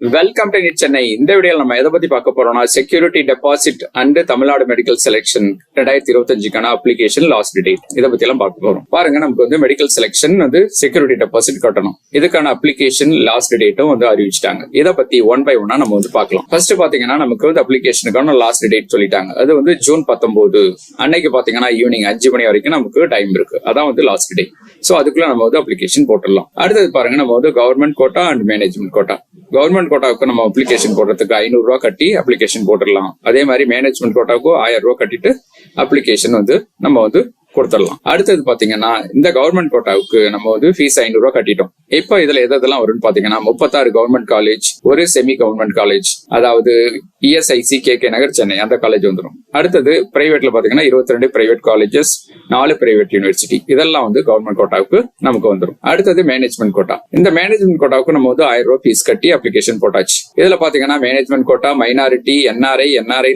Welcome to knit Chennai. இந்த வீடியோல நம்ம எதை பத்தி பார்க்க போறோம்னா security deposit and Tamil Nadu medical selection 2025 application last date இதை பத்தி எல்லாம் பார்க்க போறோம். பாருங்க, நமக்கு வந்து மெடிக்கல் செலெக்ஷன் வந்து செக்யூரிட்டி டெபாசிட் கட்டணும். இதுக்கான அப்ளிகேஷன் லாஸ்ட் டேட்டும் வந்து அறிவிச்சிட்டாங்க. இதை பத்தி ஒன் பை ஒன்னா நம்ம வந்து பார்க்கலாம். ஃபர்ஸ்ட் பாத்தீங்கன்னா நமக்கு வந்து அப்ளிகேஷனுக்கான லாஸ்ட் டேட் சொல்லிட்டாங்க. அது வந்து ஜூன் 19 அன்னைக்கு பாத்தீங்கன்னா ஈவினிங் 5 மணி வரைக்கும் நமக்கு டைம் இருக்கு. அதான் வந்து லாஸ்ட் டே. சோ அதுக்குள்ள நம்ம வந்து அப்ளிகேஷன் போட்டுடலாம். அடுத்தது பாருங்க, நம்ம வந்து government quota and management quota. Government கோட்டாவுக்கு நம்ம அப்ளிகேஷன் போடுறதுக்கு 500 ரூபாய் கட்டி அப்ளிகேஷன் போட்டுடலாம். அதே மாதிரி மேனேஜ்மெண்ட் கோட்டாவுக்கு 1000 ரூபாய் கட்டிட்டு அப்ளிகேஷன் வந்து நம்ம வந்து கொடுத்துடலாம். அடுத்தது பாத்தீங்கன்னா இந்த கவர்மெண்ட் கோட்டாவுக்கு நம்ம வந்து ஃபீஸ் 500 ரூபாய் கட்டிட்டோம். இப்ப இதுல எதெல்லாம் வரும்னு பாத்தீங்கன்னா 36 கவர்மெண்ட் காலேஜ், ஒரு செமி கவர்மெண்ட் காலேஜ், அதாவது ESIC KK நகர் சென்னை அந்த காலேஜ் வந்துடும். அடுத்தது பிரைவேட்ல பாத்தீங்கன்னா 22 பிரைவேட் காலேஜஸ், 4 பிரைவேட் யூனிவர்சிட்டி, இதெல்லாம் வந்து கவர்மெண்ட் கோட்டாவுக்கு நமக்கு வந்துடும். அடுத்தது மேனேஜ்மெண்ட் கோட்டா. இந்த மேனேஜ்மெண்ட் கோட்டாவுக்கு நம்ம வந்து 1000 ரூபாய் ஃபீஸ் கட்டி அப்ளிகேஷன் போட்டாச்சு. இதுல பாத்தீங்கன்னா மேனேஜ்மெண்ட் கோட்டா, மைனாரிட்டி, NRI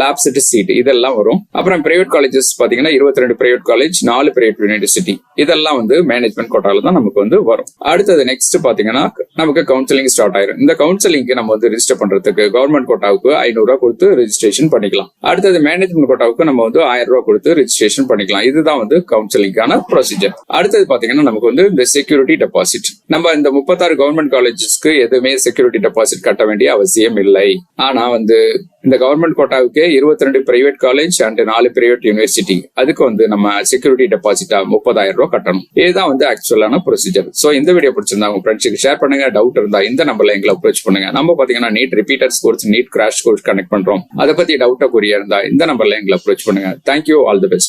லேப் சீட் இதெல்லாம் வரும். அப்புறம் பிரைவேட் காலேஜஸ் பாத்தீங்கன்னா 22 பிரைவேட் காலேஜ், 4 பிரைவேட் யூனிவர்சிட்டி, இதெல்லாம் வந்து மேனேஜ்மெண்ட் கோட்டால தான் நமக்கு வந்து வரும். அடுத்தது நெக்ஸ்ட் பாத்தீங்கன்னா நமக்கு கவுன்சிலிங் ஸ்டார்ட் ஆயிரும். இந்த கவுன்சிலிங்க்கு நம்ம வந்து ரிஜிஸ்டர் பண்றதுக்கு கவர்மெண்ட் கோட்டாவுக்கு 500 ரூபாய் கொடுத்து ரெஜிஸ்ட்ரேஷன் பண்ணிக்கலாம். அடுத்தது மேனேஜ்மெண்ட் கோட்டாவுக்கு நம்ம வந்து 1000 ரூபாய் கொடுத்து ரெஜிஸ்ட்ரேஷன் பண்ணிக்கலாம். இதுதான் வந்து கவுன்சிலிங்கான ப்ரொசீஜர். அடுத்தது பாத்தீங்கன்னா நமக்கு வந்து இந்த செக்யூரிட்டி டெபாசிட். நம்ம இந்த 36 கவர்மெண்ட் காலேஜஸ்க்கு எதுவுமே செக்யூரிட்டி டெபாசிட் கட்ட வேண்டிய அவசியம் இல்லை. ஆனா வந்து இந்த கவர்மெண்ட் கோட்டாவுக்கு 22 private college and 4 private university, அதுக்கு வந்து நம்ம செக்யூரிட்டி டெபாசிட்டா 30,000 ரூபாய் கட்டணும். இதுதான் வந்து ஆக்சுவலான ப்ரொசீஜர். சோ இந்த வீடியோ பிடிச்சிருந்தா உங்க ஃப்ரெண்ட்ஸுக்கு ஷேர் பண்ணுங்க. டவுட் இருந்தா இந்த நம்பர்ல எங்களை அப்ரோச் பண்ணுங்க. நம்ம பாத்தீங்கன்னா NEET repeaters course, NEET crash course connect பண்றோம். அதை பத்தி டவுட்டா கூறிய இருந்தா இந்த நம்பர்ல எங்களை அப்ரோச் பண்ணுங்க. Thank you, all the best.